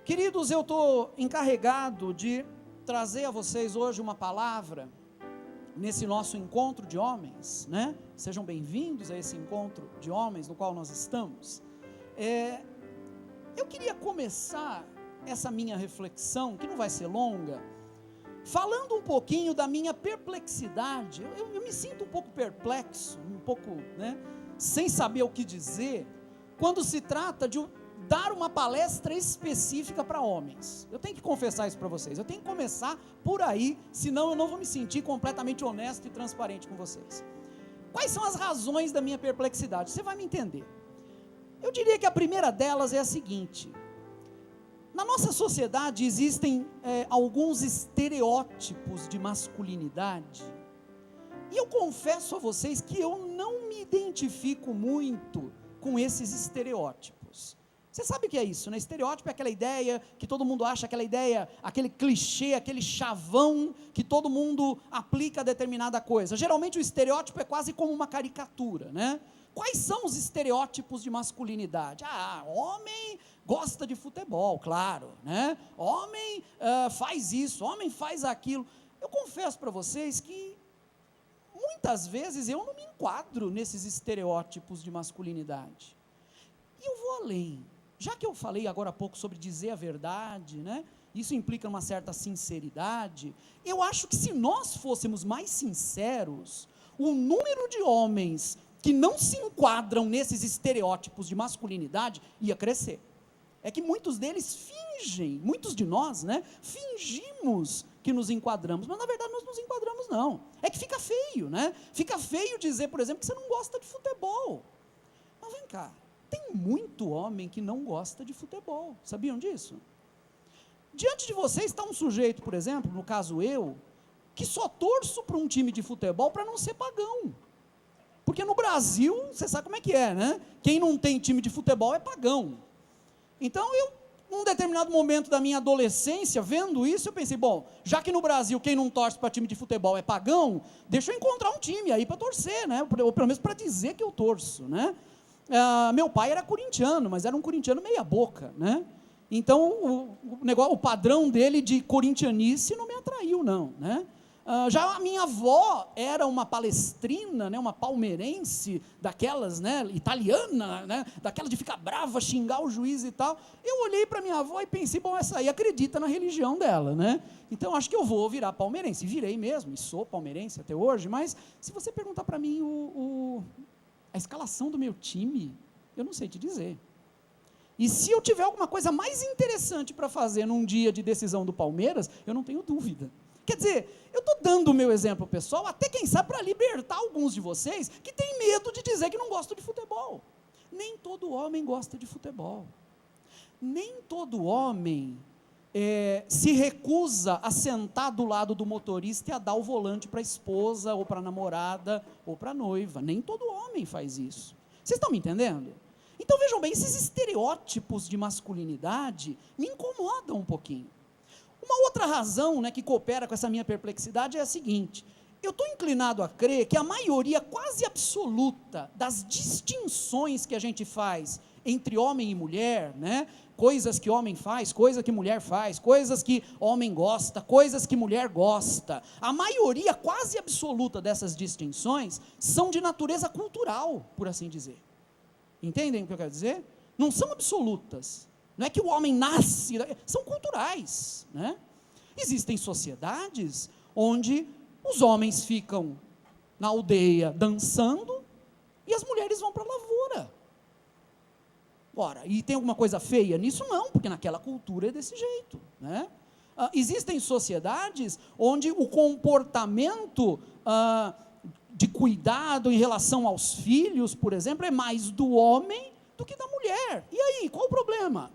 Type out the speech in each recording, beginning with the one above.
Queridos, eu estou encarregado de trazer a vocês hoje uma palavra nesse nosso encontro de homens, né? Sejam bem-vindos a esse encontro de homens no qual nós estamos. Eu queria começar essa minha reflexão, que não vai ser longa, falando um pouquinho da minha perplexidade. Eu me sinto um pouco perplexo, um pouco, né, sem saber o que dizer, quando se trata de dar uma palestra específica para homens. Eu tenho que confessar isso para vocês, eu tenho que começar por aí, senão eu não vou me sentir completamente honesto e transparente com vocês. Quais são as razões da minha perplexidade? Você vai me entender. Eu diria que a primeira delas é a seguinte: na nossa sociedade existem alguns estereótipos de masculinidade, e eu confesso a vocês que eu não me identifico muito com esses estereótipos. Você sabe o que é isso, né? Estereótipo é aquela ideia que todo mundo acha, aquela ideia, aquele clichê, aquele chavão que todo mundo aplica a determinada coisa. Geralmente o estereótipo é quase como uma caricatura, né? Quais são os estereótipos de masculinidade? Homem gosta de futebol, claro, né? Homem faz isso, homem faz aquilo. Eu confesso para vocês que muitas vezes eu não me enquadro nesses estereótipos de masculinidade. E eu vou além. Já que eu falei agora há pouco sobre dizer a verdade, né? Isso implica uma certa sinceridade. Eu acho que se nós fôssemos mais sinceros, o número de homens que não se enquadram nesses estereótipos de masculinidade ia crescer. É que muitos deles fingem, muitos de nós, né, fingimos que nos enquadramos, mas na verdade nós não nos enquadramos não. É que fica feio, né? Fica feio dizer, por exemplo, que você não gosta de futebol. Mas vem cá, tem muito homem que não gosta de futebol, sabiam disso? Diante de vocês está um sujeito, por exemplo, no caso eu, que só torço para um time de futebol para não ser pagão. Porque no Brasil, você sabe como é que é, né? Quem não tem time de futebol é pagão. Então num determinado momento da minha adolescência, vendo isso, eu pensei, bom, já que no Brasil quem não torce para time de futebol é pagão, deixa eu encontrar um time aí para torcer, né? Ou pelo menos para dizer que eu torço, né? Meu pai era corintiano, mas era um corintiano meia boca, né? Então o padrão dele de corintianice não me atraiu não, né? Já a minha avó era uma palestrina, né, uma palmeirense, daquelas, né, italiana, né, daquela de ficar brava, xingar o juiz e tal. Eu olhei para minha avó e pensei, bom, essa aí acredita na religião dela, né? Então acho que eu vou virar palmeirense. Virei mesmo, e sou palmeirense até hoje, mas se você perguntar para mim a escalação do meu time, eu não sei te dizer. E se eu tiver alguma coisa mais interessante para fazer num dia de decisão do Palmeiras, eu não tenho dúvida. Quer dizer, eu estou dando o meu exemplo pessoal, até quem sabe para libertar alguns de vocês que têm medo de dizer que não gostam de futebol. Nem todo homem gosta de futebol. Nem todo homem se recusa a sentar do lado do motorista e a dar o volante para a esposa, ou para a namorada, ou para a noiva. Nem todo homem faz isso. Vocês estão me entendendo? Então vejam bem, esses estereótipos de masculinidade me incomodam um pouquinho. Uma outra razão, né, que coopera com essa minha perplexidade é a seguinte: eu estou inclinado a crer que a maioria quase absoluta das distinções que a gente faz entre homem e mulher, né, coisas que homem faz, coisas que mulher faz, coisas que homem gosta, coisas que mulher gosta, a maioria quase absoluta dessas distinções são de natureza cultural, por assim dizer. Entendem o que eu quero dizer? Não são absolutas. Não é que o homem nasce, são culturais, né? Existem sociedades onde os homens ficam na aldeia dançando e as mulheres vão para a lavoura. Ora, e tem alguma coisa feia nisso? Não, porque naquela cultura é desse jeito, né? Existem sociedades onde o comportamento de cuidado em relação aos filhos, por exemplo, é mais do homem do que da mulher. E aí, qual o problema?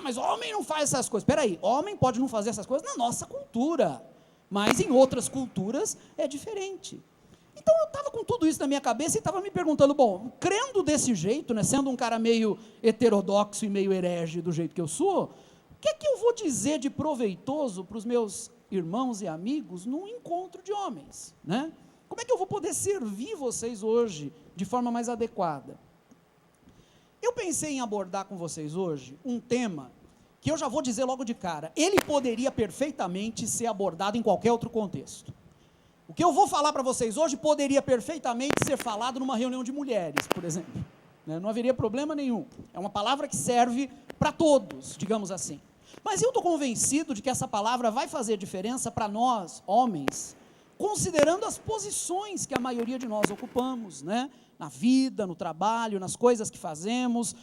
Mas homem não faz essas coisas. Espera aí, homem pode não fazer essas coisas na nossa cultura, mas em outras culturas é diferente. Então eu estava com tudo isso na minha cabeça e estava me perguntando, bom, crendo desse jeito, né, sendo um cara meio heterodoxo e meio herege do jeito que eu sou, o que é que eu vou dizer de proveitoso para os meus irmãos e amigos num encontro de homens, né? Como é que eu vou poder servir vocês hoje de forma mais adequada? Eu pensei em abordar com vocês hoje um tema que eu já vou dizer logo de cara, ele poderia perfeitamente ser abordado em qualquer outro contexto. O que eu vou falar para vocês hoje poderia perfeitamente ser falado numa reunião de mulheres, por exemplo, né? Não haveria problema nenhum, é uma palavra que serve para todos, digamos assim. Mas eu estou convencido de que essa palavra vai fazer diferença para nós, homens, considerando as posições que a maioria de nós ocupamos, né? Na vida, no trabalho, nas coisas que fazemos,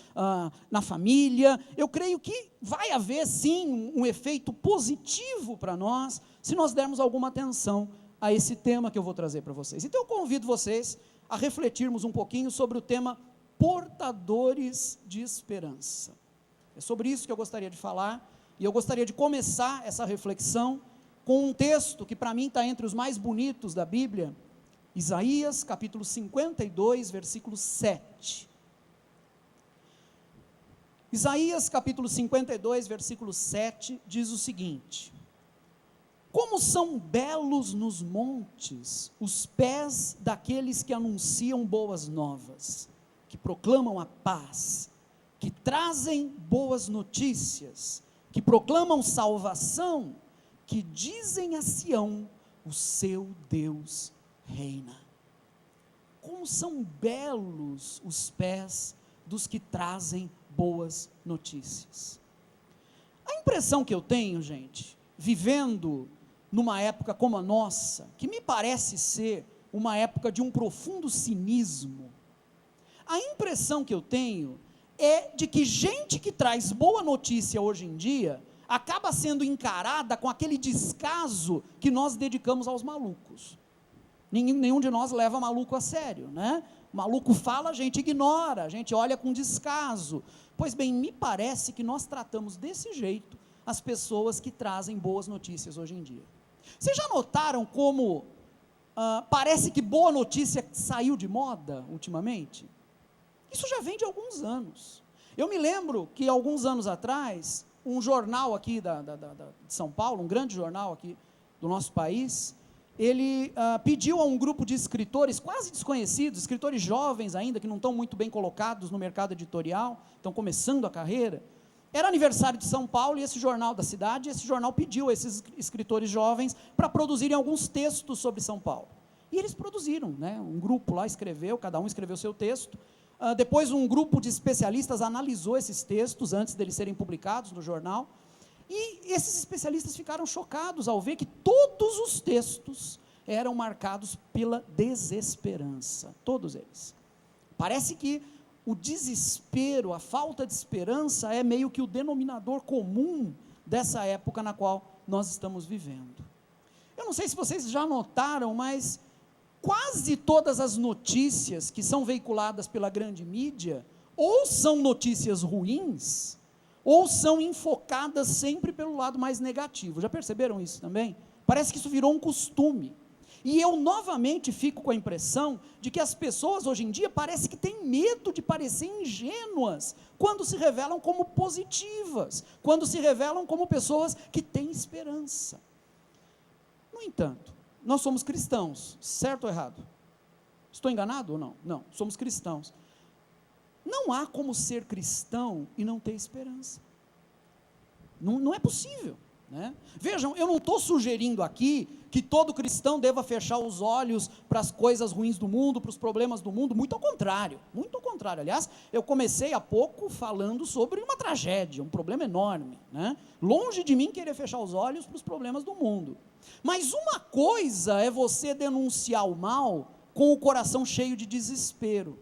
na família. Eu creio que vai haver sim um efeito positivo para nós, se nós dermos alguma atenção a esse tema que eu vou trazer para vocês. Então eu convido vocês a refletirmos um pouquinho sobre o tema portadores de esperança. É sobre isso que eu gostaria de falar, e eu gostaria de começar essa reflexão com um texto que para mim está entre os mais bonitos da Bíblia, Isaías capítulo 52, versículo 7. Isaías capítulo 52, versículo 7, diz o seguinte: como são belos nos montes os pés daqueles que anunciam boas novas, que proclamam a paz, que trazem boas notícias, que proclamam salvação, que dizem a Sião, o seu Deus reina. Como são belos os pés dos que trazem boas notícias. A impressão que eu tenho, gente, vivendo numa época como a nossa, que me parece ser uma época de um profundo cinismo, a impressão que eu tenho é de que gente que traz boa notícia hoje em dia acaba sendo encarada com aquele descaso que nós dedicamos aos malucos. Nenhum de nós leva maluco a sério, né? Maluco fala, a gente ignora, a gente olha com descaso. Pois bem, me parece que nós tratamos desse jeito as pessoas que trazem boas notícias hoje em dia. Vocês já notaram como parece que boa notícia saiu de moda ultimamente? Isso já vem de alguns anos. Eu me lembro que alguns anos atrás, um jornal aqui de São Paulo, um grande jornal aqui do nosso país, ele pediu a um grupo de escritores quase desconhecidos, escritores jovens ainda, que não estão muito bem colocados no mercado editorial, estão começando a carreira. Era aniversário de São Paulo e esse jornal da cidade, esse jornal pediu a esses escritores jovens para produzirem alguns textos sobre São Paulo. E eles produziram, né? Um grupo lá escreveu, cada um escreveu seu texto. Depois um grupo de especialistas analisou esses textos antes deles serem publicados no jornal. E esses especialistas ficaram chocados ao ver que todos os textos eram marcados pela desesperança, todos eles. Parece que o desespero, a falta de esperança é meio que o denominador comum dessa época na qual nós estamos vivendo. Eu não sei se vocês já notaram, mas quase todas as notícias que são veiculadas pela grande mídia, ou são notícias ruins, ou são enfocadas sempre pelo lado mais negativo. Já perceberam isso também? Parece que isso virou um costume. E eu novamente fico com a impressão de que as pessoas hoje em dia parece que têm medo de parecer ingênuas quando se revelam como positivas, quando se revelam como pessoas que têm esperança. No entanto, nós somos cristãos, certo ou errado? Estou enganado ou não? Não, somos cristãos. Não há como ser cristão e não ter esperança. Não é possível, né? Vejam, eu não estou sugerindo aqui que todo cristão deva fechar os olhos para as coisas ruins do mundo, para os problemas do mundo, muito ao contrário. Aliás, eu comecei há pouco falando sobre uma tragédia, um problema enorme, né? Longe de mim querer fechar os olhos para os problemas do mundo. Mas uma coisa é você denunciar o mal com o coração cheio de desespero.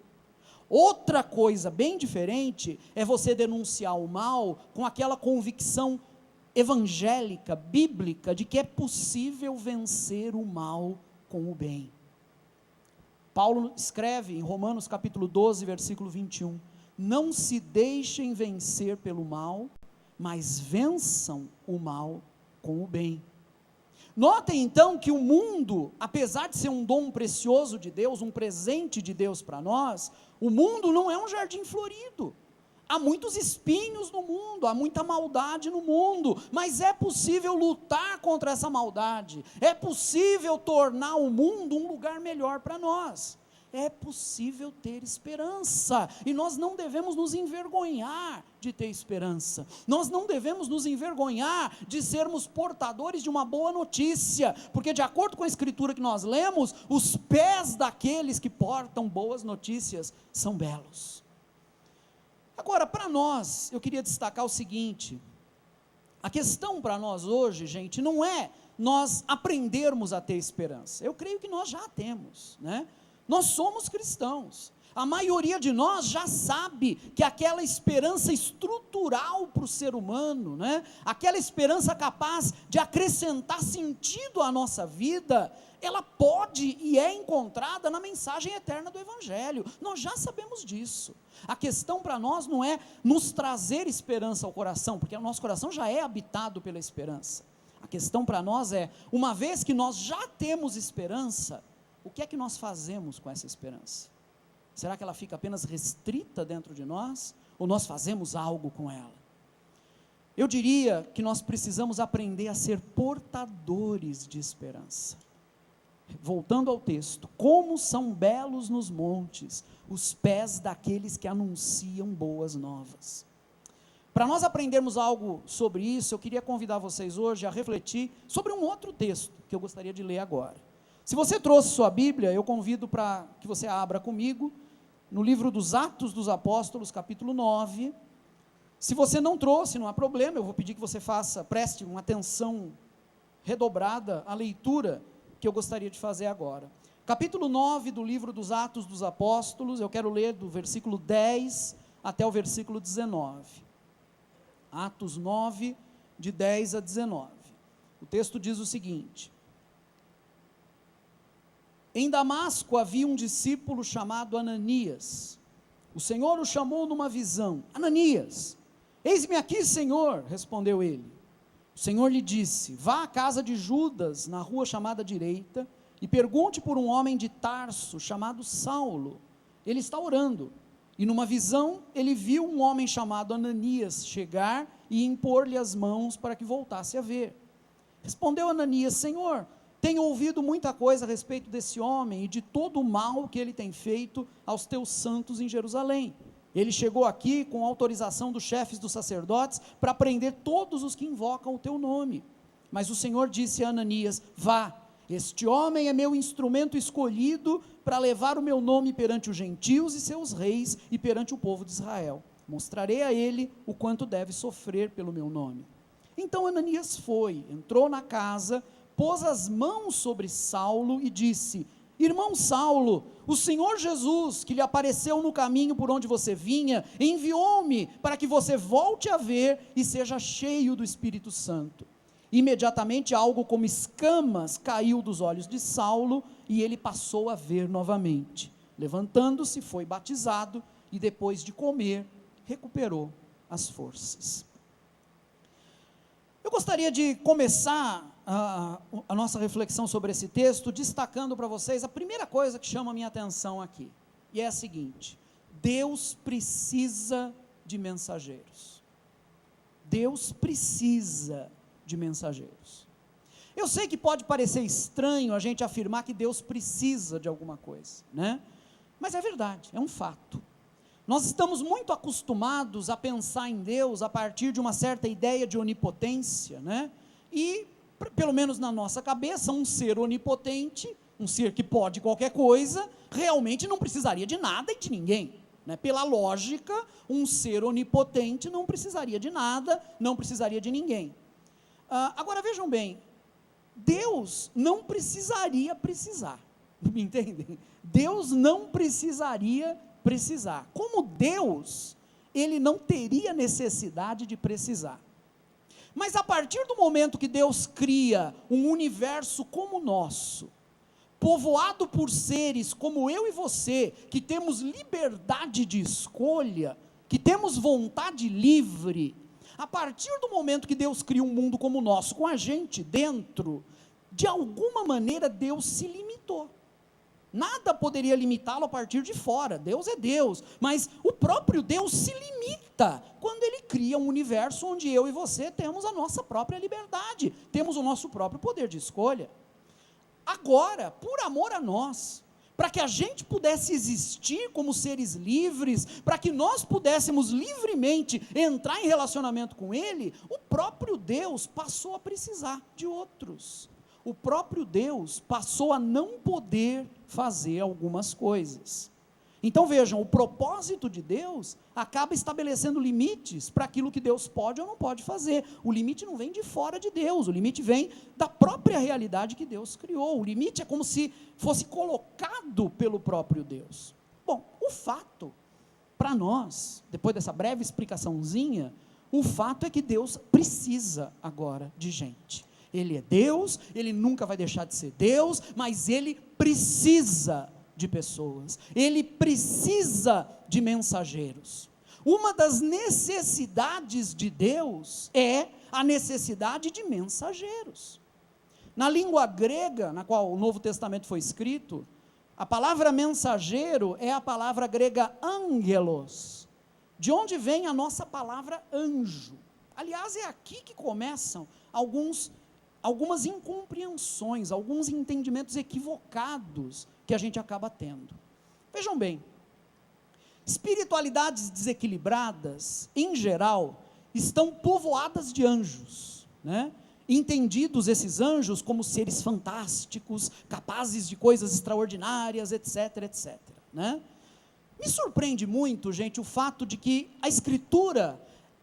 Outra coisa bem diferente é você denunciar o mal com aquela convicção evangélica, bíblica, de que é possível vencer o mal com o bem. Paulo escreve em Romanos capítulo 12, versículo 21, não se deixem vencer pelo mal, mas vençam o mal com o bem. Notem então que o mundo, apesar de ser um dom precioso de Deus, um presente de Deus para nós, o mundo não é um jardim florido. Há muitos espinhos no mundo, há muita maldade no mundo, mas é possível lutar contra essa maldade, é possível tornar o mundo um lugar melhor para nós. é possível ter esperança, e nós não devemos nos envergonhar de ter esperança, nós não devemos nos envergonhar de sermos portadores de uma boa notícia, porque de acordo com a escritura que nós lemos, os pés daqueles que portam boas notícias são belos. Agora, para nós, eu queria destacar o seguinte: a questão para nós hoje, gente, não é nós aprendermos a ter esperança. Eu creio que nós já a temos, né? Nós somos cristãos. A maioria de nós já sabe que aquela esperança estrutural para o ser humano, né? Aquela esperança capaz de acrescentar sentido à nossa vida, ela pode e é encontrada na mensagem eterna do Evangelho. Nós já sabemos disso. A questão para nós não é nos trazer esperança ao coração, porque o nosso coração já é habitado pela esperança. A questão para nós é, uma vez que nós já temos esperança, o que é que nós fazemos com essa esperança? Será que ela fica apenas restrita dentro de nós, ou nós fazemos algo com ela? Eu diria que nós precisamos aprender a ser portadores de esperança. Voltando ao texto, como são belos nos montes os pés daqueles que anunciam boas novas. Para nós aprendermos algo sobre isso, eu queria convidar vocês hoje a refletir sobre um outro texto, que eu gostaria de ler agora. Se você trouxe sua Bíblia, eu convido para que você abra comigo, no livro dos Atos dos Apóstolos, capítulo 9, se você não trouxe, não há problema, eu vou pedir que você preste uma atenção redobrada à leitura que eu gostaria de fazer agora. Capítulo 9 do livro dos Atos dos Apóstolos, eu quero ler do versículo 10 até o versículo 19. Atos 9, de 10 a 19. O texto diz o seguinte: em Damasco havia um discípulo chamado Ananias. O Senhor o chamou numa visão: Ananias. Eis-me aqui, Senhor, respondeu ele. O Senhor lhe disse: vá à casa de Judas, na rua chamada Direita, e pergunte por um homem de Tarso, chamado Saulo. Ele está orando. E numa visão, ele viu um homem chamado Ananias chegar e impor-lhe as mãos para que voltasse a ver. Respondeu Ananias: Senhor, tenho ouvido muita coisa a respeito desse homem e de todo o mal que ele tem feito aos teus santos em Jerusalém. Ele chegou aqui com autorização dos chefes dos sacerdotes para prender todos os que invocam o teu nome. Mas o Senhor disse a Ananias: vá, este homem é meu instrumento escolhido para levar o meu nome perante os gentios e seus reis e perante o povo de Israel. Mostrarei a ele o quanto deve sofrer pelo meu nome. Então Ananias foi, entrou na casa, pôs as mãos sobre Saulo e disse: irmão Saulo, o Senhor Jesus, que lhe apareceu no caminho por onde você vinha, enviou-me para que você volte a ver e seja cheio do Espírito Santo. Imediatamente algo como escamas caiu dos olhos de Saulo e ele passou a ver novamente. Levantando-se, foi batizado e depois de comer, recuperou as forças. Eu gostaria de começar a nossa reflexão sobre esse texto destacando para vocês a primeira coisa que chama a minha atenção aqui, e é a seguinte: Deus precisa de mensageiros. Deus precisa de mensageiros. Eu sei que pode parecer estranho a gente afirmar que Deus precisa de alguma coisa, né? Mas é verdade, é um fato. Nós estamos muito acostumados a pensar em Deus a partir de uma certa ideia de onipotência, né? E, pelo menos na nossa cabeça, um ser onipotente, um ser que pode qualquer coisa, realmente não precisaria de nada e de ninguém, né? Pela lógica, um ser onipotente não precisaria de nada, não precisaria de ninguém. Agora vejam bem, Deus não precisaria precisar, me entendem? Deus não precisaria precisar. Como Deus, ele não teria necessidade de precisar. Mas a partir do momento que Deus cria um universo como o nosso, povoado por seres como eu e você, que temos liberdade de escolha, que temos vontade livre, a partir do momento que Deus cria um mundo como o nosso, com a gente dentro, de alguma maneira Deus se limitou. Nada poderia limitá-lo a partir de fora. Deus é Deus, mas o próprio Deus se limita quando ele cria um universo onde eu e você temos a nossa própria liberdade, temos o nosso próprio poder de escolha. Agora, por amor a nós, para que a gente pudesse existir como seres livres, para que nós pudéssemos livremente entrar em relacionamento com Ele, o próprio Deus passou a precisar de outros. O próprio Deus passou a não poder fazer algumas coisas. Então vejam, o propósito de Deus acaba estabelecendo limites para aquilo que Deus pode ou não pode fazer. O limite não vem de fora de Deus, o limite vem da própria realidade que Deus criou. O limite é como se fosse colocado pelo próprio Deus. Bom, o fato, para nós, depois dessa breve explicaçãozinha, o fato é que Deus precisa agora de gente. Ele é Deus, Ele nunca vai deixar de ser Deus, mas Ele precisa de pessoas, Ele precisa de mensageiros. Uma das necessidades de Deus é a necessidade de mensageiros. Na língua grega, na qual o Novo Testamento foi escrito, a palavra mensageiro é a palavra grega angelos, de onde vem a nossa palavra anjo. Aliás, é aqui que começam algumas incompreensões, alguns entendimentos equivocados que a gente acaba tendo. Vejam bem, espiritualidades desequilibradas, em geral, estão povoadas de anjos, né? Entendidos esses anjos como seres fantásticos, capazes de coisas extraordinárias, etc, etc, né? Me surpreende muito, gente, o fato de que a Escritura,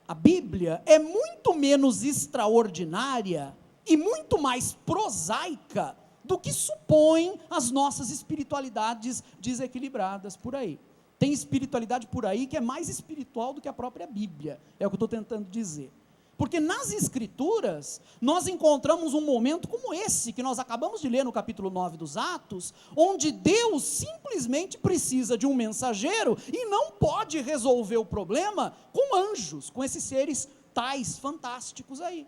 a Bíblia, é muito menos extraordinária e muito mais prosaica do que supõem as nossas espiritualidades desequilibradas por aí. Tem espiritualidade por aí que é mais espiritual do que a própria Bíblia, é o que eu estou tentando dizer. Porque nas Escrituras, nós encontramos um momento como esse, que nós acabamos de ler no capítulo 9 dos Atos, onde Deus simplesmente precisa de um mensageiro e não pode resolver o problema com anjos, com esses seres tais fantásticos aí.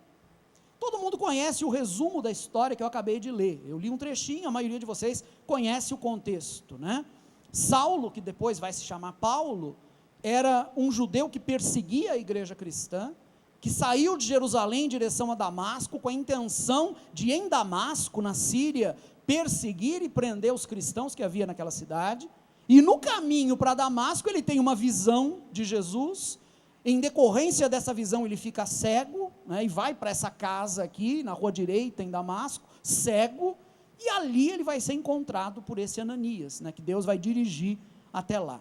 Todo mundo conhece o resumo da história que eu acabei de ler. Eu li um trechinho, a maioria de vocês conhece o contexto, né? Saulo, que depois vai se chamar Paulo, era um judeu que perseguia a igreja cristã, que saiu de Jerusalém em direção a Damasco, com a intenção de, em Damasco, na Síria, perseguir e prender os cristãos que havia naquela cidade, e no caminho para Damasco ele tem uma visão de Jesus. Em decorrência dessa visão ele fica cego, né, e vai para essa casa aqui, na rua direita em Damasco, cego, e ali ele vai ser encontrado por esse Ananias, né, que Deus vai dirigir até lá.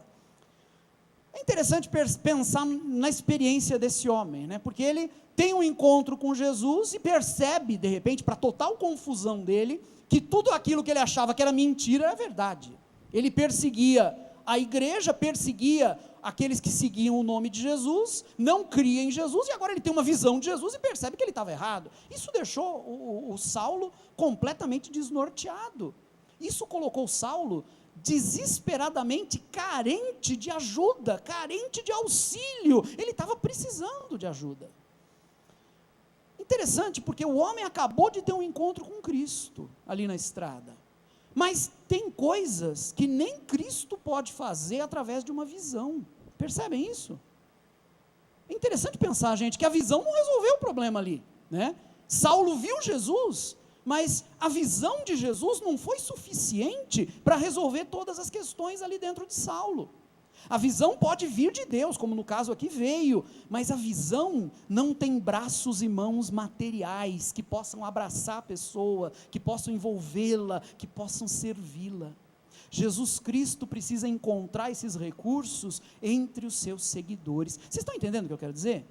É interessante pensar na experiência desse homem, né, porque ele tem um encontro com Jesus e percebe, de repente, para total confusão dele, que tudo aquilo que ele achava que era mentira era verdade. Ele perseguia a igreja, perseguia aqueles que seguiam o nome de Jesus, não cria em Jesus, e agora ele tem uma visão de Jesus e percebe que ele estava errado. Isso deixou o Saulo completamente desnorteado. Isso colocou Saulo desesperadamente carente de ajuda, carente de auxílio. Ele estava precisando de ajuda. Interessante, porque o homem acabou de ter um encontro com Cristo ali na estrada. Mas tem coisas que nem Cristo pode fazer através de uma visão. Percebem isso? É interessante pensar, gente, que a visão não resolveu o problema ali, né? Saulo viu Jesus, mas a visão de Jesus não foi suficiente para resolver todas as questões ali dentro de Saulo. A visão pode vir de Deus, como no caso aqui veio, mas a visão não tem braços e mãos materiais que possam abraçar a pessoa, que possam envolvê-la, que possam servi-la. Jesus Cristo precisa encontrar esses recursos entre os seus seguidores. Vocês estão entendendo o que eu quero dizer?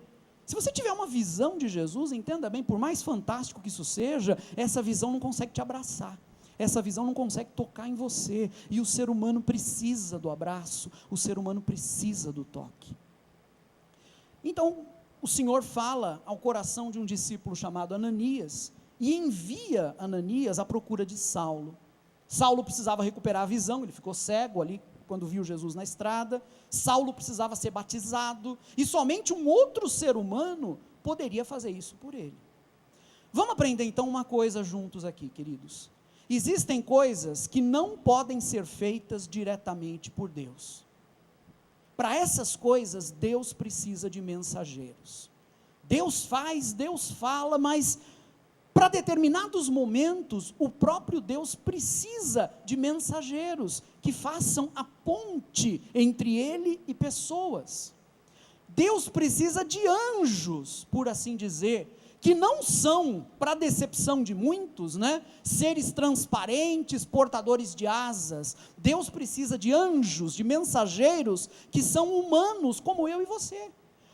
Se você tiver uma visão de Jesus, entenda bem, por mais fantástico que isso seja, essa visão não consegue te abraçar. Essa visão não consegue tocar em você, e o ser humano precisa do abraço, o ser humano precisa do toque. Então, o Senhor fala ao coração de um discípulo chamado Ananias, e envia Ananias à procura de Saulo. Saulo precisava recuperar a visão, ele ficou cego ali quando viu Jesus na estrada. Saulo precisava ser batizado, e somente um outro ser humano poderia fazer isso por ele. Vamos aprender então uma coisa juntos aqui, queridos. Existem coisas que não podem ser feitas diretamente por Deus. Para essas coisas, Deus precisa de mensageiros. Deus faz, Deus fala, mas Para determinados momentos, o próprio Deus precisa de mensageiros que façam a ponte entre ele e pessoas. Deus precisa de anjos, por assim dizer, que não são, para decepção de muitos, seres transparentes, portadores de asas. Deus precisa de anjos, de mensageiros, que são humanos, como eu e você.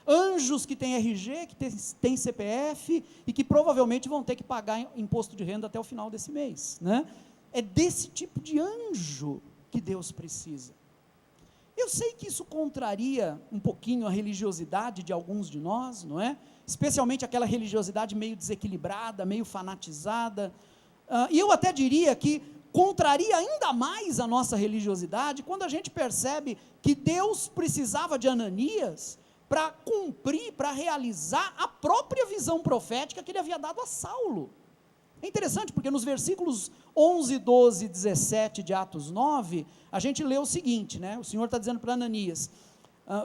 Anjos que têm RG, que têm CPF, e que provavelmente vão ter que pagar imposto de renda até o final desse mês. É desse tipo de anjo que Deus precisa. Eu sei que isso contraria um pouquinho a religiosidade de alguns de nós, não é? Especialmente aquela religiosidade meio desequilibrada, meio fanatizada, e eu até diria que contraria ainda mais a nossa religiosidade, quando a gente percebe que Deus precisava de Ananias para cumprir, para realizar a própria visão profética que ele havia dado a Saulo. É interessante porque nos versículos 11, 12 e 17 de Atos 9, a gente lê o seguinte, o Senhor está dizendo para Ananias: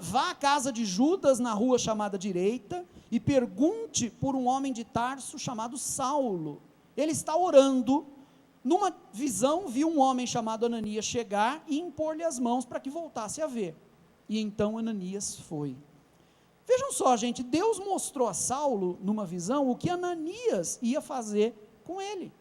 vá à casa de Judas na rua chamada Direita e pergunte por um homem de Tarso chamado Saulo. Ele está orando. Numa visão viu um homem chamado Ananias chegar e impor-lhe as mãos para que voltasse a ver. E então Ananias foi. Vejam só, gente, Deus mostrou a Saulo numa visão o que Ananias ia fazer com ele,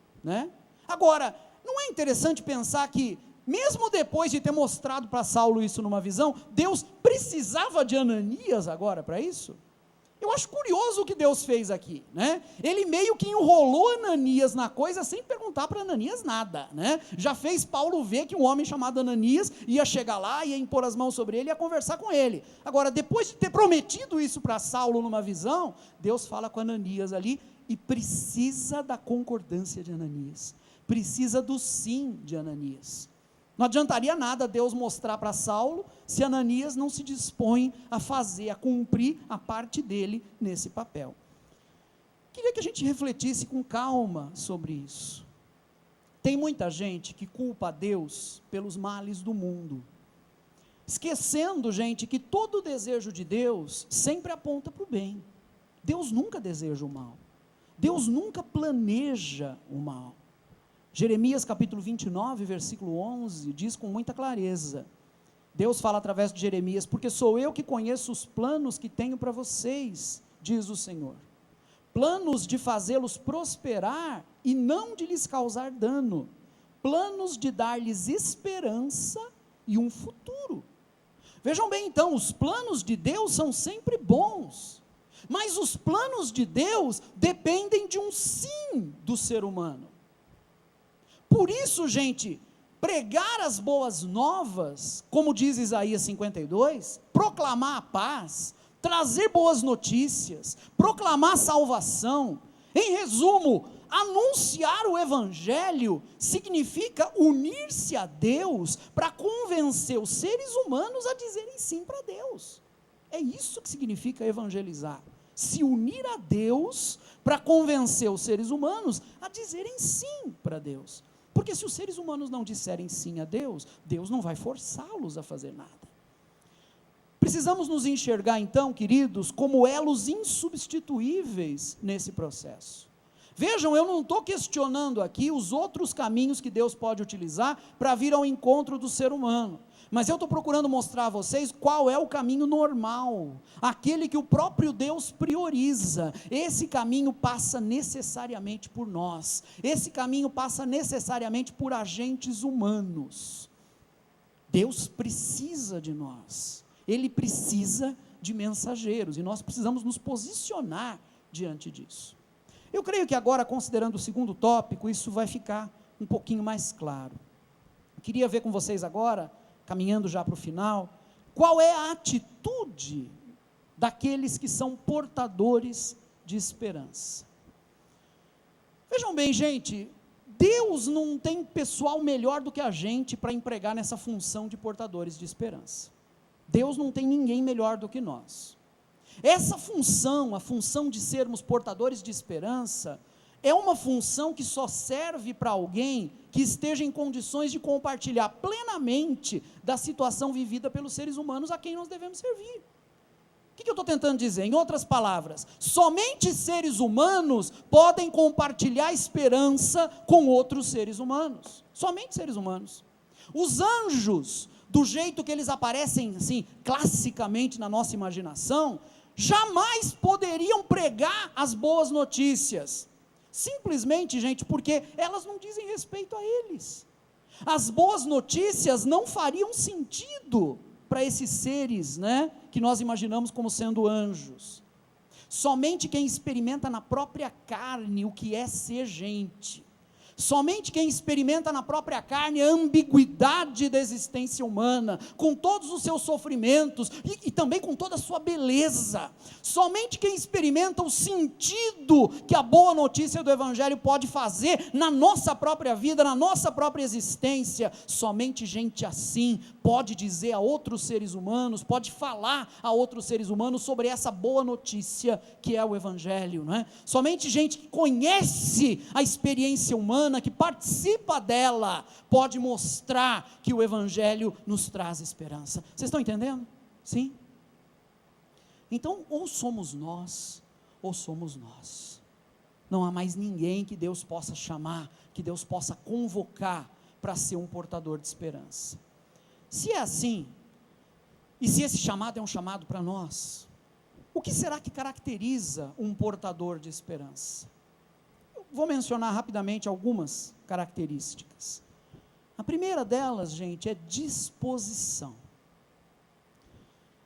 Agora, não é interessante pensar que, mesmo depois de ter mostrado para Saulo isso numa visão, Deus precisava de Ananias agora para isso? Eu acho curioso o que Deus fez aqui, Ele meio que enrolou Ananias na coisa sem perguntar para Ananias nada, Já fez Paulo ver que um homem chamado Ananias ia chegar lá, ia impor as mãos sobre ele, ia conversar com ele. Agora, depois de ter prometido isso para Saulo numa visão, Deus fala com Ananias ali e precisa da concordância de Ananias, precisa do sim de Ananias. Não adiantaria nada Deus mostrar para Saulo, se Ananias não se dispõe a fazer, a cumprir a parte dele nesse papel. Queria que a gente refletisse com calma sobre isso. Tem muita gente que culpa a Deus pelos males do mundo, esquecendo, gente, que todo o desejo de Deus sempre aponta para o bem. Deus nunca deseja o mal, Deus nunca planeja o mal. Jeremias capítulo 29, versículo 11, diz com muita clareza, Deus fala através de Jeremias: porque sou eu que conheço os planos que tenho para vocês, diz o Senhor, planos de fazê-los prosperar e não de lhes causar dano, planos de dar-lhes esperança e um futuro. Vejam bem então, os planos de Deus são sempre bons, mas os planos de Deus dependem de um sim do ser humano. Por isso, gente, pregar as boas novas, como diz Isaías 52, proclamar a paz, trazer boas notícias, proclamar salvação, em resumo, anunciar o evangelho, significa unir-se a Deus para convencer os seres humanos a dizerem sim para Deus. É isso que significa evangelizar, se unir a Deus para convencer os seres humanos a dizerem sim para Deus. Porque se os seres humanos não disserem sim a Deus, Deus não vai forçá-los a fazer nada. Precisamos nos enxergar então, queridos, como elos insubstituíveis nesse processo. Vejam, eu não estou questionando aqui os outros caminhos que Deus pode utilizar para vir ao encontro do ser humano, mas eu estou procurando mostrar a vocês qual é o caminho normal, aquele que o próprio Deus prioriza. Esse caminho passa necessariamente por nós, esse caminho passa necessariamente por agentes humanos. Deus precisa de nós, Ele precisa de mensageiros, e nós precisamos nos posicionar diante disso. Eu creio que agora, considerando o segundo tópico, isso vai ficar um pouquinho mais claro. Eu queria ver com vocês agora, caminhando já para o final, qual é a atitude daqueles que são portadores de esperança. Vejam bem, gente, Deus não tem pessoal melhor do que a gente para empregar nessa função de portadores de esperança. Deus não tem ninguém melhor do que nós. Essa função, a função de sermos portadores de esperança, é uma função que só serve para alguém que esteja em condições de compartilhar plenamente da situação vivida pelos seres humanos a quem nós devemos servir. O que eu estou tentando dizer? Em outras palavras, somente seres humanos podem compartilhar esperança com outros seres humanos. Somente seres humanos. Os anjos, do jeito que eles aparecem assim, classicamente na nossa imaginação, jamais poderiam pregar as boas notícias. Simplesmente, gente, porque elas não dizem respeito a eles. As boas notícias não fariam sentido para esses seres, né, que nós imaginamos como sendo anjos. Somente quem experimenta na própria carne o que é ser gente, somente quem experimenta na própria carne a ambiguidade da existência humana, com todos os seus sofrimentos, e também com toda a sua beleza, somente quem experimenta o sentido que a boa notícia do Evangelho pode fazer na nossa própria vida, na nossa própria existência, somente gente assim pode dizer a outros seres humanos, pode falar a outros seres humanos sobre essa boa notícia que é o Evangelho, não é? Somente gente que conhece a experiência humana, que participa dela, pode mostrar que o Evangelho nos traz esperança. Vocês estão entendendo? Sim? Então, ou somos nós, ou somos nós. Não há mais ninguém que Deus possa chamar, que Deus possa convocar para ser um portador de esperança. Se é assim, e se esse chamado é um chamado para nós, o que será que caracteriza um portador de esperança? Vou mencionar rapidamente algumas características. A primeira delas, gente, é disposição.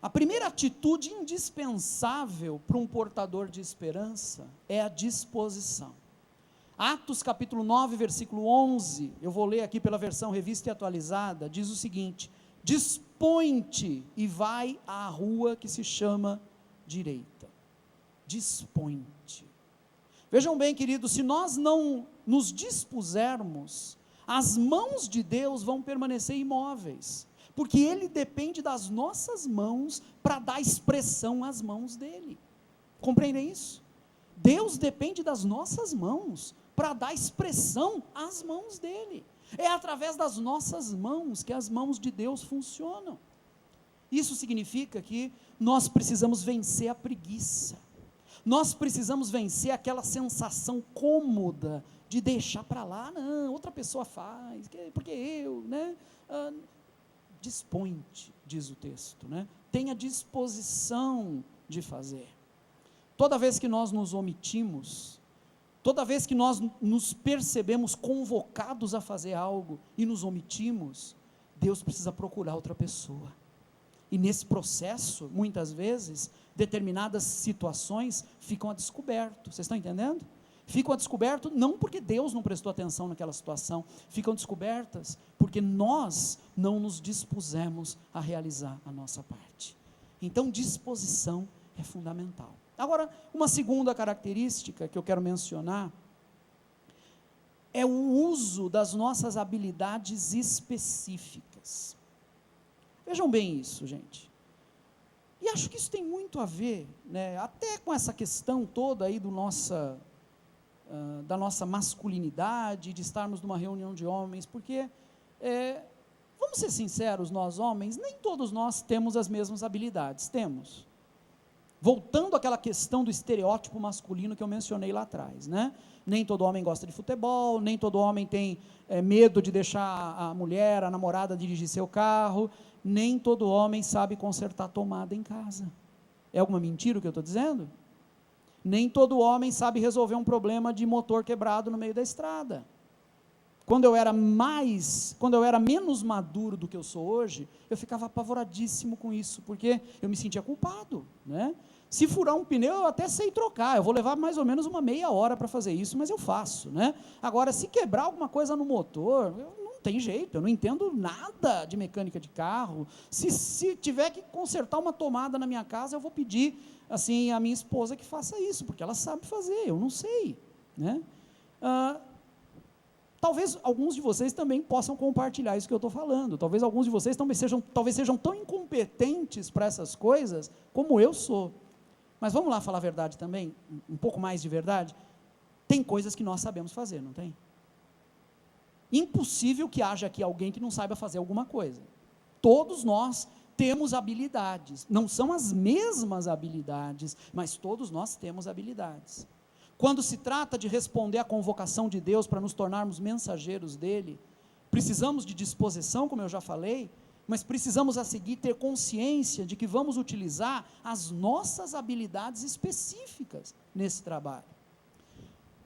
A primeira atitude indispensável para um portador de esperança é a disposição. Atos capítulo 9, versículo 11, eu vou ler aqui pela versão revista e atualizada, diz o seguinte: dispõe-te e vai à rua que se chama direita. Dispõe-te. Vejam bem, queridos, se nós não nos dispusermos, as mãos de Deus vão permanecer imóveis, porque Ele depende das nossas mãos para dar expressão às mãos dEle. Compreendem isso? Deus depende das nossas mãos para dar expressão às mãos dEle. É através das nossas mãos que as mãos de Deus funcionam. Isso significa que nós precisamos vencer a preguiça. Nós precisamos vencer aquela sensação cômoda de deixar para lá, não, outra pessoa faz, porque eu, né? Dispõe-te, diz o texto, né? Tenha disposição de fazer. Toda vez que nós nos omitimos, toda vez que nós nos percebemos convocados a fazer algo e nos omitimos, Deus precisa procurar outra pessoa. E nesse processo, muitas vezes, determinadas situações ficam a descoberto. Vocês estão entendendo? Ficam a descoberto não porque Deus não prestou atenção naquela situação, ficam descobertas porque nós não nos dispusemos a realizar a nossa parte. Então, disposição é fundamental. Agora, uma segunda característica que eu quero mencionar é o uso das nossas habilidades específicas. Vejam bem isso, gente. E acho que isso tem muito a ver, né, até com essa questão toda aí da nossa masculinidade, de estarmos numa reunião de homens, porque, vamos ser sinceros, nós homens, nem todos nós temos as mesmas habilidades, temos. Voltando àquela questão do estereótipo masculino que eu mencionei lá atrás, né? Nem todo homem gosta de futebol, nem todo homem tem medo de deixar a mulher, a namorada dirigir seu carro, nem todo homem sabe consertar tomada em casa. É alguma mentira o que eu estou dizendo? Nem todo homem sabe resolver um problema de motor quebrado no meio da estrada. Quando eu era menos maduro do que eu sou hoje, eu ficava apavoradíssimo com isso, porque eu me sentia culpado, né? Se furar um pneu, eu até sei trocar, eu vou levar mais ou menos uma meia hora para fazer isso, mas eu faço, né? Agora, se quebrar alguma coisa no motor, não tem jeito, eu não entendo nada de mecânica de carro. Se tiver que consertar uma tomada na minha casa, eu vou pedir, assim, a minha esposa que faça isso, porque ela sabe fazer, eu não sei, né? Talvez alguns de vocês também possam compartilhar isso que eu estou falando, talvez alguns de vocês talvez sejam tão incompetentes para essas coisas, como eu sou. Mas vamos lá falar a verdade também, um pouco mais de verdade. Tem coisas que nós sabemos fazer, não tem? Impossível que haja aqui alguém que não saiba fazer alguma coisa. Todos nós temos habilidades, não são as mesmas habilidades, mas todos nós temos habilidades. Quando se trata de responder à convocação de Deus para nos tornarmos mensageiros dele, precisamos de disposição, como eu já falei, mas precisamos a seguir ter consciência de que vamos utilizar as nossas habilidades específicas nesse trabalho.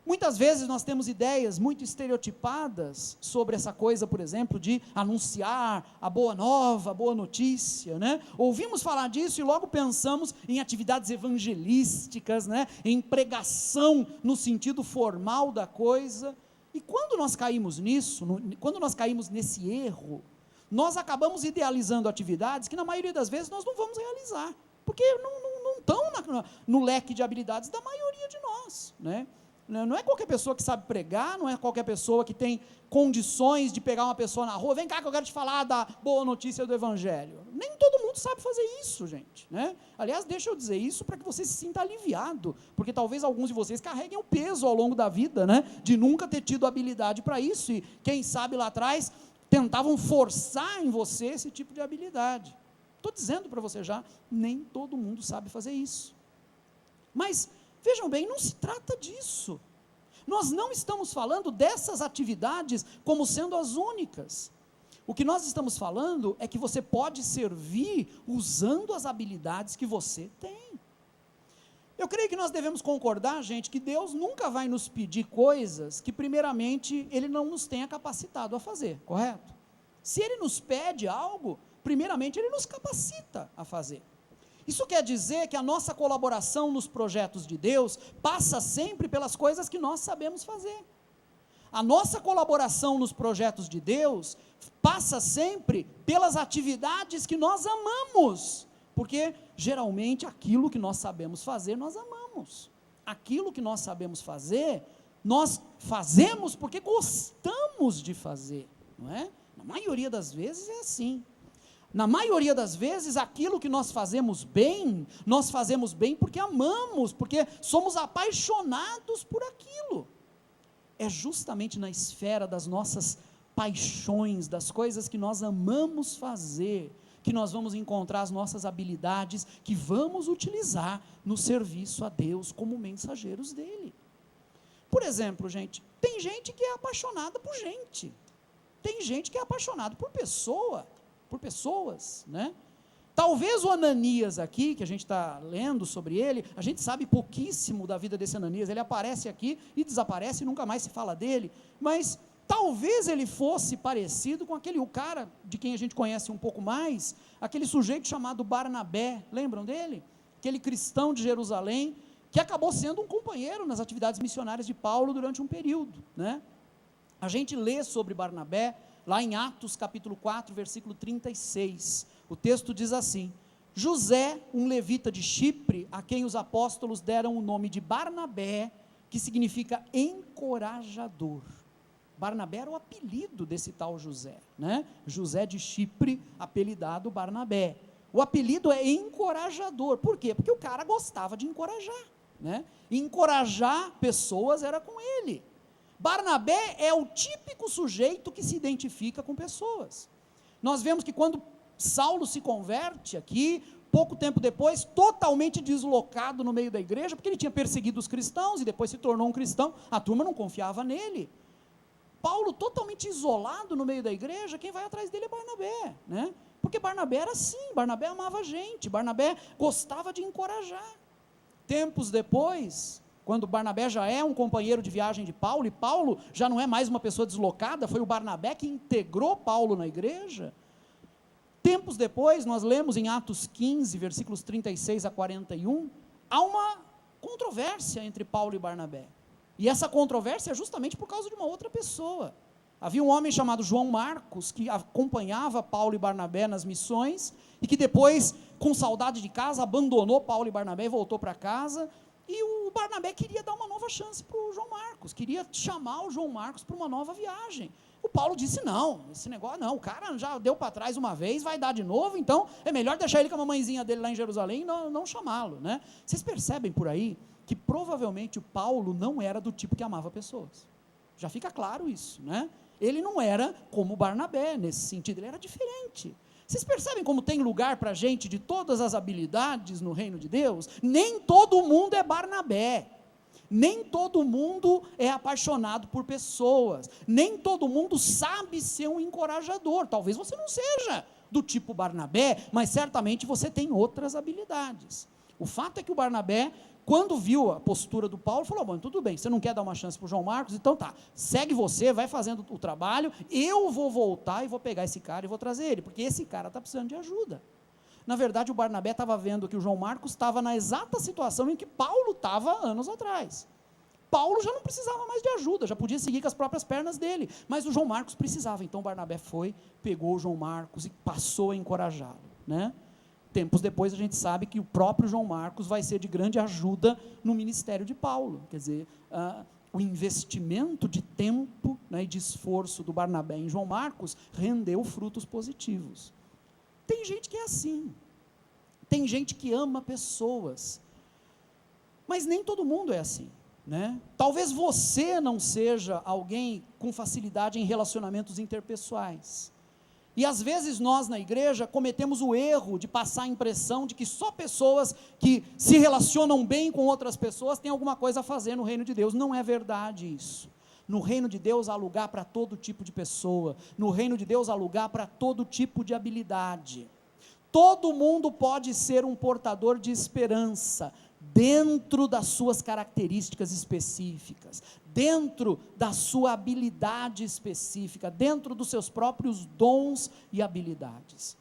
Muitas vezes nós temos ideias muito estereotipadas sobre essa coisa, por exemplo, de anunciar a boa nova, a boa notícia, né? Ouvimos falar disso e logo pensamos em atividades evangelísticas, né? Em pregação no sentido formal da coisa. E quando nós caímos nisso, quando nós caímos nesse erro, nós acabamos idealizando atividades que na maioria das vezes nós não vamos realizar, porque não estão no leque de habilidades da maioria de nós, né? Não é qualquer pessoa que sabe pregar, não é qualquer pessoa que tem condições de pegar uma pessoa na rua, vem cá que eu quero te falar da boa notícia do evangelho. Nem todo mundo sabe fazer isso, gente, né? Aliás, deixa eu dizer isso para que você se sinta aliviado, porque talvez alguns de vocês carreguem o peso ao longo da vida, né? De nunca ter tido habilidade para isso, e quem sabe lá atrás tentavam forçar em você esse tipo de habilidade. Estou dizendo para você já, nem todo mundo sabe fazer isso. Mas vejam bem, não se trata disso. Nós não estamos falando dessas atividades como sendo as únicas. O que nós estamos falando é que você pode servir usando as habilidades que você tem. Eu creio que nós devemos concordar, gente, que Deus nunca vai nos pedir coisas que primeiramente Ele não nos tenha capacitado a fazer, correto? Se Ele nos pede algo, primeiramente Ele nos capacita a fazer. Isso quer dizer que a nossa colaboração nos projetos de Deus passa sempre pelas coisas que nós sabemos fazer. A nossa colaboração nos projetos de Deus passa sempre pelas atividades que nós amamos, porque geralmente aquilo que nós sabemos fazer, nós amamos. Aquilo que nós sabemos fazer, nós fazemos porque gostamos de fazer, não é? Na maioria das vezes é assim. Na maioria das vezes, aquilo que nós fazemos bem porque amamos, porque somos apaixonados por aquilo. É justamente na esfera das nossas paixões, das coisas que nós amamos fazer, que nós vamos encontrar as nossas habilidades, que vamos utilizar no serviço a Deus como mensageiros dele. Por exemplo, gente, tem gente que é apaixonada por gente, tem gente que é apaixonada por pessoas, né? Talvez o Ananias aqui, que a gente está lendo sobre ele, a gente sabe pouquíssimo da vida desse Ananias, ele aparece aqui e desaparece e nunca mais se fala dele, mas talvez ele fosse parecido com o cara de quem a gente conhece um pouco mais, aquele sujeito chamado Barnabé, lembram dele? Aquele cristão de Jerusalém, que acabou sendo um companheiro nas atividades missionárias de Paulo durante um período, né? A gente lê sobre Barnabé, lá em Atos capítulo 4, versículo 36, o texto diz assim: José, um levita de Chipre, a quem os apóstolos deram o nome de Barnabé, que significa encorajador. Barnabé era o apelido desse tal José, né? José de Chipre, apelidado Barnabé. O apelido é encorajador, por quê? Porque o cara gostava de encorajar, né? Encorajar pessoas era com ele. Barnabé é o típico sujeito que se identifica com pessoas. Nós vemos que quando Saulo se converte aqui, pouco tempo depois, totalmente deslocado no meio da igreja, porque ele tinha perseguido os cristãos e depois se tornou um cristão, a turma não confiava nele. Paulo totalmente isolado no meio da igreja, quem vai atrás dele é Barnabé, né? Porque Barnabé era assim, Barnabé amava a gente, Barnabé gostava de encorajar. Tempos depois, quando Barnabé já é um companheiro de viagem de Paulo, e Paulo já não é mais uma pessoa deslocada, foi o Barnabé que integrou Paulo na igreja. Tempos depois, nós lemos em Atos 15, versículos 36 a 41, há uma controvérsia entre Paulo e Barnabé, e essa controvérsia é justamente por causa de uma outra pessoa. Havia um homem chamado João Marcos, que acompanhava Paulo e Barnabé nas missões, e que depois, com saudade de casa, abandonou Paulo e Barnabé e voltou para casa. E o Barnabé queria dar uma nova chance para o João Marcos, queria chamar o João Marcos para uma nova viagem. O Paulo disse: não, esse negócio não, o cara já deu para trás uma vez, vai dar de novo, então é melhor deixar ele com a mamãezinha dele lá em Jerusalém e não chamá-lo, né? Vocês percebem por aí que provavelmente o Paulo não era do tipo que amava pessoas, já fica claro isso, né? Ele não era como o Barnabé nesse sentido, ele era diferente. Vocês percebem como tem lugar para gente de todas as habilidades no reino de Deus? Nem todo mundo é Barnabé. Nem todo mundo é apaixonado por pessoas. Nem todo mundo sabe ser um encorajador. Talvez você não seja do tipo Barnabé, mas certamente você tem outras habilidades. O fato é que o Barnabé, quando viu a postura do Paulo, falou: bom, tudo bem, você não quer dar uma chance para o João Marcos? Então tá, segue você, vai fazendo o trabalho, eu vou voltar e vou pegar esse cara e vou trazer ele, porque esse cara está precisando de ajuda. Na verdade, o Barnabé estava vendo que o João Marcos estava na exata situação em que Paulo estava anos atrás. Paulo já não precisava mais de ajuda, já podia seguir com as próprias pernas dele, mas o João Marcos precisava. Então o Barnabé foi, pegou o João Marcos e passou a encorajá-lo, né? Tempos depois a gente sabe que o próprio João Marcos vai ser de grande ajuda no ministério de Paulo. Quer dizer, o investimento de tempo, né, e de esforço do Barnabé em João Marcos rendeu frutos positivos. Tem gente que é assim, tem gente que ama pessoas, mas nem todo mundo é assim, né? Talvez você não seja alguém com facilidade em relacionamentos interpessoais, e às vezes nós na igreja cometemos o erro de passar a impressão de que só pessoas que se relacionam bem com outras pessoas têm alguma coisa a fazer no reino de Deus. Não é verdade isso. No reino de Deus há lugar para todo tipo de pessoa, no reino de Deus há lugar para todo tipo de habilidade. Todo mundo pode ser um portador de esperança, dentro das suas características específicas, dentro da sua habilidade específica, dentro dos seus próprios dons e habilidades.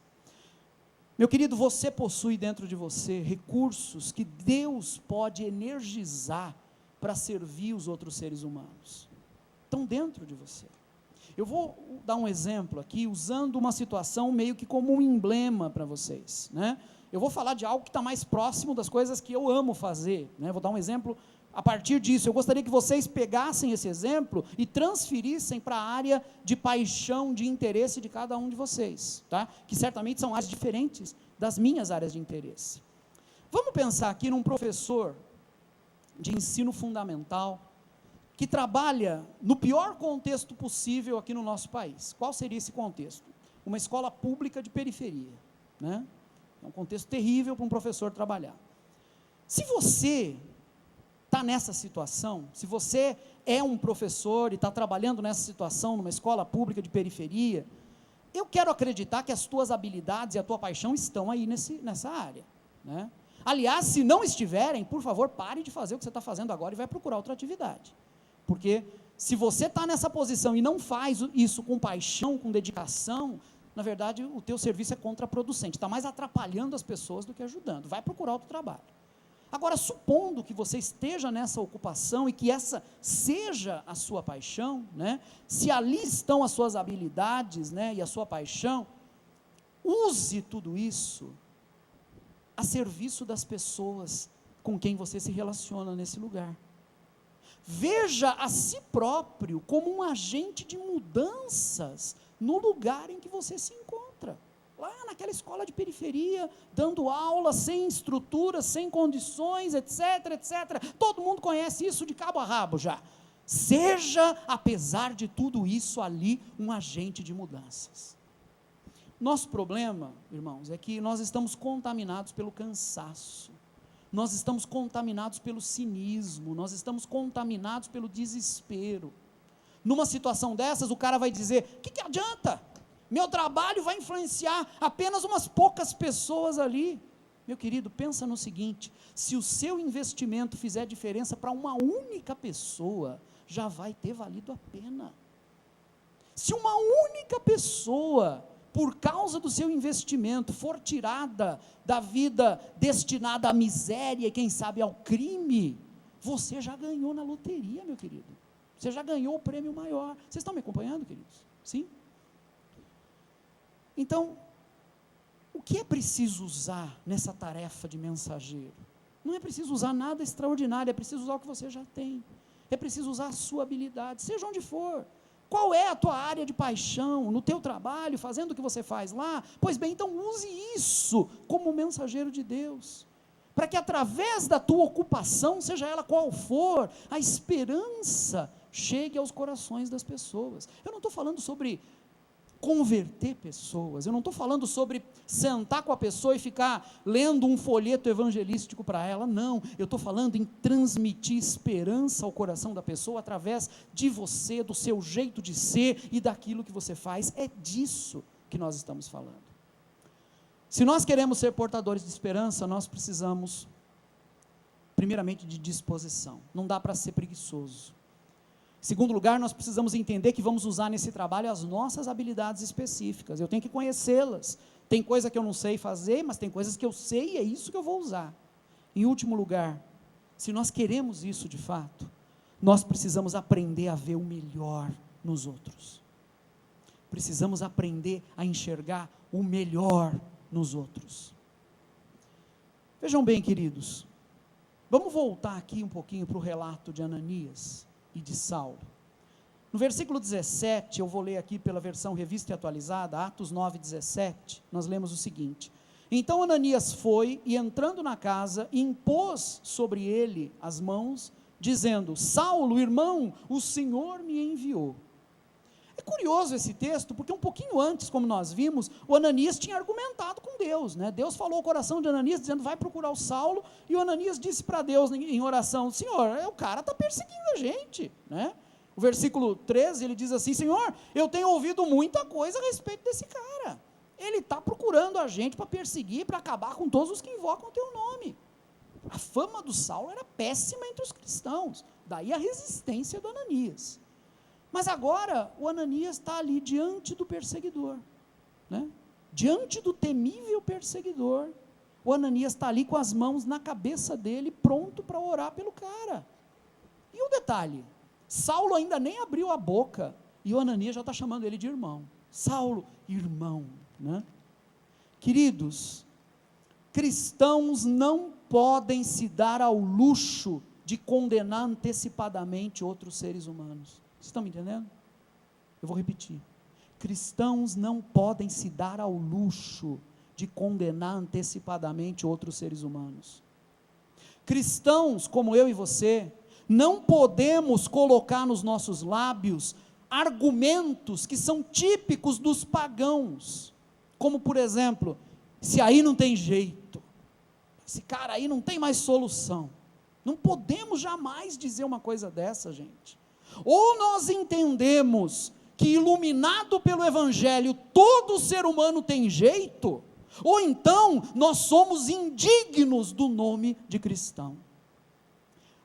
Meu querido, você possui dentro de você recursos que Deus pode energizar para servir os outros seres humanos. Estão dentro de você. Eu vou dar um exemplo aqui, usando uma situação meio que como um emblema para vocês, né? Eu vou falar de algo que está mais próximo das coisas que eu amo fazer, né? Vou dar um exemplo a partir disso. Eu gostaria que vocês pegassem esse exemplo e transferissem para a área de paixão, de interesse de cada um de vocês, tá? Que certamente são áreas diferentes das minhas áreas de interesse. Vamos pensar aqui num professor de ensino fundamental, que trabalha no pior contexto possível aqui no nosso país. Qual seria esse contexto? Uma escola pública de periferia, né? É um contexto terrível para um professor trabalhar. Se você está nessa situação, se você é um professor e está trabalhando nessa situação, numa escola pública de periferia, eu quero acreditar que as tuas habilidades e a tua paixão estão aí nessa área, né? Aliás, se não estiverem, por favor, pare de fazer o que você está fazendo agora e vai procurar outra atividade. Porque se você está nessa posição e não faz isso com paixão, com dedicação, na verdade o teu serviço é contraproducente, está mais atrapalhando as pessoas do que ajudando. Vai procurar outro trabalho. Agora, supondo que você esteja nessa ocupação e que essa seja a sua paixão, né? Se ali estão as suas habilidades, né, e a sua paixão, use tudo isso a serviço das pessoas com quem você se relaciona nesse lugar. Veja a si próprio como um agente de mudanças no lugar em que você se encontra. Lá naquela escola de periferia, dando aula, sem estrutura, sem condições, etc, etc. Todo mundo conhece isso de cabo a rabo já. Seja, apesar de tudo isso ali, um agente de mudanças. Nosso problema, irmãos, é que nós estamos contaminados pelo cansaço. Nós estamos contaminados pelo cinismo, nós estamos contaminados pelo desespero. Numa situação dessas, o cara vai dizer: o que adianta? Meu trabalho vai influenciar apenas umas poucas pessoas ali. Meu querido, pensa no seguinte: se o seu investimento fizer diferença para uma única pessoa, já vai ter valido a pena. Se uma única pessoa, por causa do seu investimento, for tirada da vida destinada à miséria e quem sabe ao crime, você já ganhou na loteria, meu querido. Você já ganhou o prêmio maior. Vocês estão me acompanhando, queridos? Sim? Então, o que é preciso usar nessa tarefa de mensageiro? Não é preciso usar nada extraordinário, é preciso usar o que você já tem. É preciso usar a sua habilidade, seja onde for. Qual é a tua área de paixão no teu trabalho, fazendo o que você faz lá? Pois bem, então use isso como mensageiro de Deus, para que através da tua ocupação, seja ela qual for, a esperança chegue aos corações das pessoas. Eu não estou falando sobre converter pessoas. Eu não estou falando sobre sentar com a pessoa e ficar lendo um folheto evangelístico para ela, não. Eu estou falando em transmitir esperança ao coração da pessoa através de você, do seu jeito de ser e daquilo que você faz. É disso que nós estamos falando. Se nós queremos ser portadores de esperança, nós precisamos, primeiramente, de disposição. Não dá para ser preguiçoso. Em segundo lugar, nós precisamos entender que vamos usar nesse trabalho as nossas habilidades específicas. Eu tenho que conhecê-las. Tem coisa que eu não sei fazer, mas tem coisas que eu sei e é isso que eu vou usar. Em último lugar, se nós queremos isso de fato, nós precisamos aprender a ver o melhor nos outros. Precisamos aprender a enxergar o melhor nos outros. Vejam bem, queridos, vamos voltar aqui um pouquinho para o relato de Ananias e de Saulo. No versículo 17, eu vou ler aqui pela versão revista e atualizada, Atos 9:17, nós lemos o seguinte: então Ananias foi, e entrando na casa, impôs sobre ele as mãos, dizendo: Saulo, irmão, o Senhor me enviou. É curioso esse texto, porque um pouquinho antes, como nós vimos, o Ananias tinha argumentado com Deus, né? Deus falou ao coração de Ananias, dizendo: vai procurar o Saulo, e o Ananias disse para Deus em oração: Senhor, o cara está perseguindo a gente, né? O versículo 13, ele diz assim: Senhor, eu tenho ouvido muita coisa a respeito desse cara, ele está procurando a gente para perseguir, para acabar com todos os que invocam o teu nome. A fama do Saulo era péssima entre os cristãos, daí a resistência do Ananias. Mas agora o Ananias está ali diante do perseguidor, né? Diante do temível perseguidor, o Ananias está ali com as mãos na cabeça dele, pronto para orar pelo cara. E o detalhe, Saulo ainda nem abriu a boca, e o Ananias já está chamando ele de irmão. Saulo, irmão, né? Queridos, cristãos não podem se dar ao luxo de condenar antecipadamente outros seres humanos. Vocês estão me entendendo? Eu vou repetir. Cristãos não podem se dar ao luxo de condenar antecipadamente outros seres humanos. Cristãos como eu e você, não podemos colocar nos nossos lábios argumentos que são típicos dos pagãos, como por exemplo: se aí não tem jeito, esse cara aí não tem mais solução. Não podemos jamais dizer uma coisa dessa, gente. Ou nós entendemos que, iluminado pelo Evangelho, todo ser humano tem jeito, ou então nós somos indignos do nome de cristão.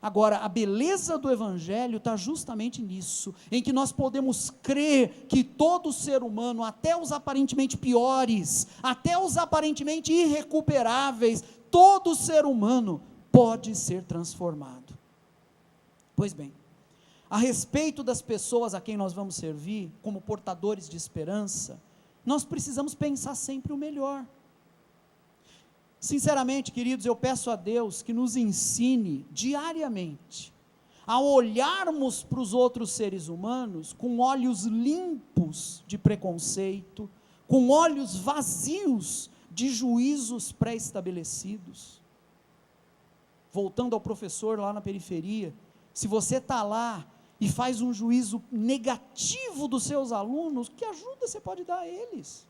Agora, a beleza do Evangelho está justamente nisso, em que nós podemos crer que todo ser humano, até os aparentemente piores, até os aparentemente irrecuperáveis, todo ser humano pode ser transformado. Pois bem, a respeito das pessoas a quem nós vamos servir, como portadores de esperança, nós precisamos pensar sempre o melhor. Sinceramente, queridos, eu peço a Deus que nos ensine diariamente a olharmos para os outros seres humanos com olhos limpos de preconceito, com olhos vazios de juízos pré-estabelecidos. Voltando ao professor lá na periferia, se você está lá e faz um juízo negativo dos seus alunos, que ajuda você pode dar a eles?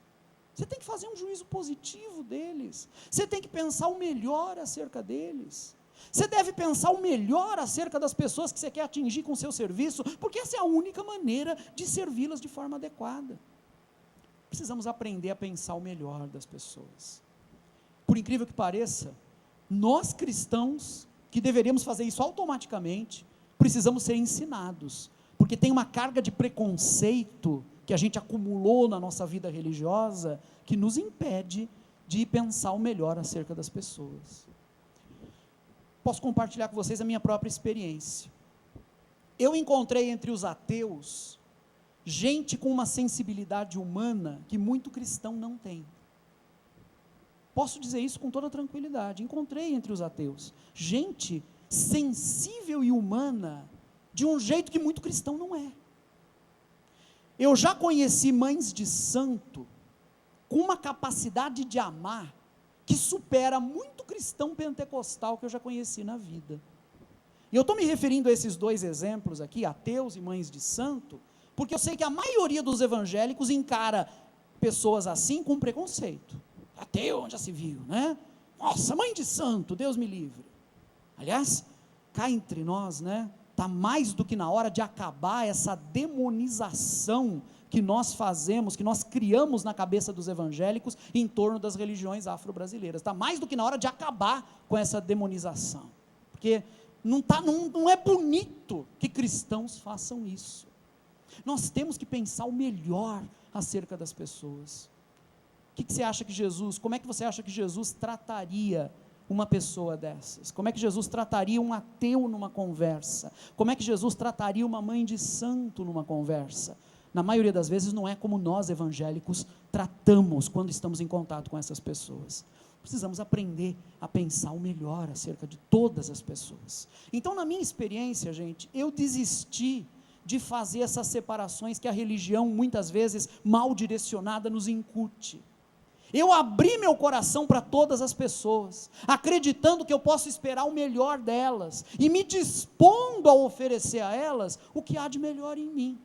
Você tem que fazer um juízo positivo deles, você tem que pensar o melhor acerca deles, você deve pensar o melhor acerca das pessoas que você quer atingir com o seu serviço, porque essa é a única maneira de servi-las de forma adequada. Precisamos aprender a pensar o melhor das pessoas. Por incrível que pareça, nós cristãos, que deveríamos fazer isso automaticamente, precisamos ser ensinados, porque tem uma carga de preconceito que a gente acumulou na nossa vida religiosa, que nos impede de pensar o melhor acerca das pessoas. Posso compartilhar com vocês a minha própria experiência. Eu encontrei entre os ateus, gente com uma sensibilidade humana, que muito cristão não tem. Posso dizer isso com toda tranquilidade. Encontrei entre os ateus gente sensível e humana, de um jeito que muito cristão não é. Eu já conheci mães de santo, com uma capacidade de amar, que supera muito cristão pentecostal que eu já conheci na vida. E eu estou me referindo a esses dois exemplos aqui, ateus e mães de santo, Porque eu sei que a maioria dos evangélicos encara pessoas assim com preconceito. Ateu, onde já se viu, né? Nossa, mãe de santo, Deus me livre. Aliás, cá entre nós, né? Está mais do que na hora de acabar essa demonização que nós fazemos, que nós criamos na cabeça dos evangélicos em torno das religiões afro-brasileiras. Está mais do que na hora de acabar com essa demonização. Porque não é bonito que cristãos façam isso. Nós temos que pensar o melhor acerca das pessoas. O que você acha que Jesus, como é que você acha que Jesus trataria uma pessoa dessas? Como é que Jesus trataria um ateu numa conversa? Como é que Jesus trataria uma mãe de santo numa conversa? Na maioria das vezes não é como nós evangélicos tratamos quando estamos em contato com essas pessoas. Precisamos aprender a pensar o melhor acerca de todas as pessoas. Então, na minha experiência, gente, eu desisti de fazer essas separações que a religião, muitas vezes, mal direcionada, nos incute. Eu abri meu coração para todas as pessoas, acreditando que eu posso esperar o melhor delas, e me dispondo a oferecer a elas o que há de melhor em mim.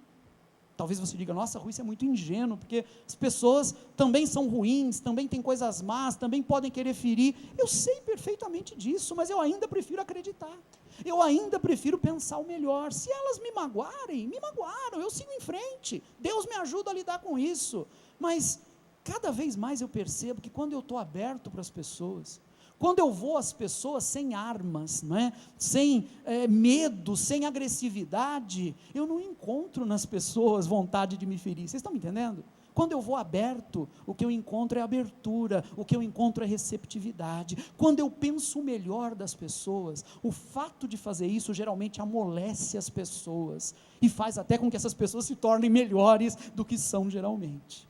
Talvez você diga, nossa, Rui, isso é muito ingênuo, porque as pessoas também são ruins, também têm coisas más, também podem querer ferir. Eu sei perfeitamente disso, mas eu ainda prefiro acreditar. Eu ainda prefiro pensar o melhor. Se elas me magoarem, me magoaram, eu sigo em frente. Deus me ajuda a lidar com isso. Mas cada vez mais eu percebo que quando eu estou aberto para as pessoas, quando eu vou às pessoas sem armas, não é? Sem medo, sem agressividade, eu não encontro nas pessoas vontade de me ferir. Vocês estão me entendendo? Quando eu vou aberto, o que eu encontro é abertura, o que eu encontro é receptividade. Quando eu penso o melhor das pessoas, o fato de fazer isso geralmente amolece as pessoas e faz até com que essas pessoas se tornem melhores do que são geralmente.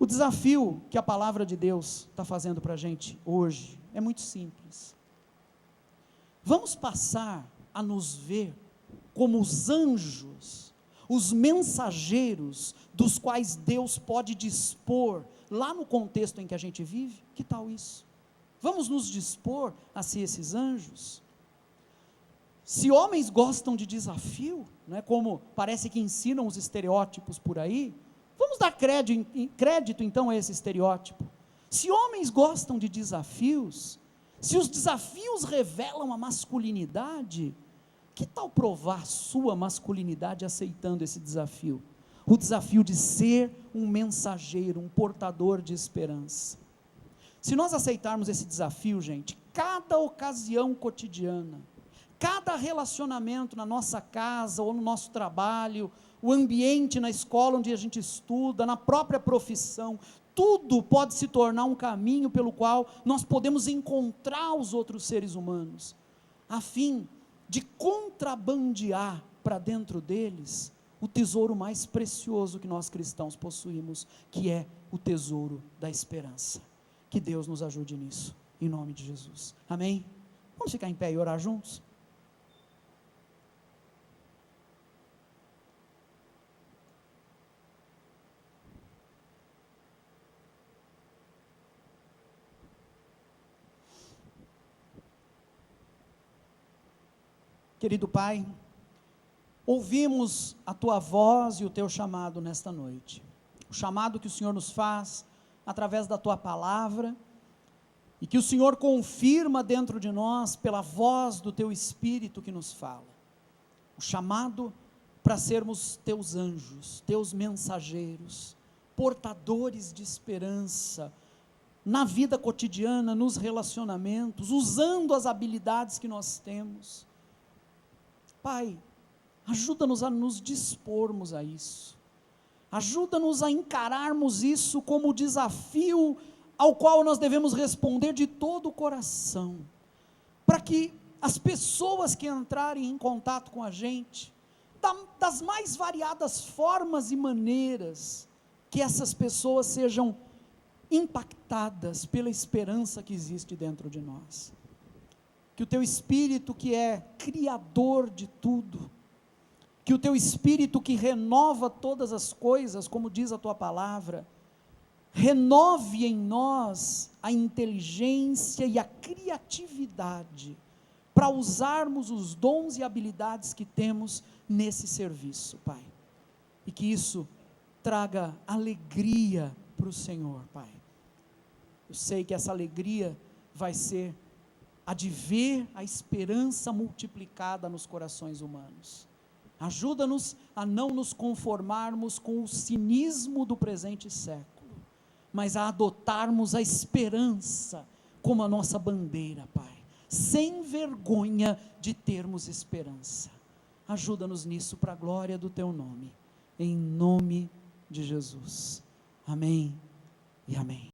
O desafio que a palavra de Deus está fazendo para a gente hoje é muito simples. Vamos passar a nos ver como os anjos, os mensageiros dos quais Deus pode dispor lá no contexto em que a gente vive? Que tal isso? Vamos nos dispor a ser esses anjos? Se homens gostam de desafio, não é, como parece que ensinam os estereótipos por aí, vamos dar crédito então a esse estereótipo. Se homens gostam de desafios, se os desafios revelam a masculinidade, que tal provar sua masculinidade aceitando esse desafio? O desafio de ser um mensageiro, um portador de esperança. Se nós aceitarmos esse desafio, gente, cada ocasião cotidiana, cada relacionamento na nossa casa ou no nosso trabalho, o ambiente na escola onde a gente estuda, na própria profissão, tudo pode se tornar um caminho pelo qual nós podemos encontrar os outros seres humanos, a fim de contrabandear para dentro deles o tesouro mais precioso que nós cristãos possuímos, que é o tesouro da esperança. Que Deus nos ajude nisso, em nome de Jesus. Amém? Vamos ficar em pé e orar juntos? Querido Pai, ouvimos a Tua voz e o Teu chamado nesta noite, o chamado que o Senhor nos faz através da Tua palavra, e que o Senhor confirma dentro de nós pela voz do Teu Espírito que nos fala, o chamado para sermos Teus anjos, Teus mensageiros, portadores de esperança, na vida cotidiana, nos relacionamentos, usando as habilidades que nós temos. Pai, ajuda-nos a nos dispormos a isso, ajuda-nos a encararmos isso como desafio ao qual nós devemos responder de todo o coração, para que as pessoas que entrarem em contato com a gente, das mais variadas formas e maneiras, que essas pessoas sejam impactadas pela esperança que existe dentro de nós. Que o Teu Espírito, que é criador de tudo, que o Teu Espírito que renova todas as coisas, como diz a Tua palavra, renove em nós a inteligência e a criatividade, para usarmos os dons e habilidades que temos nesse serviço, Pai. E que isso traga alegria para o Senhor, Pai. Eu sei que essa alegria vai ser a de ver a esperança multiplicada nos corações humanos. Ajuda-nos a não nos conformarmos com o cinismo do presente século, mas a adotarmos a esperança como a nossa bandeira, Pai, sem vergonha de termos esperança. Ajuda-nos nisso para a glória do Teu nome, em nome de Jesus. Amém e amém.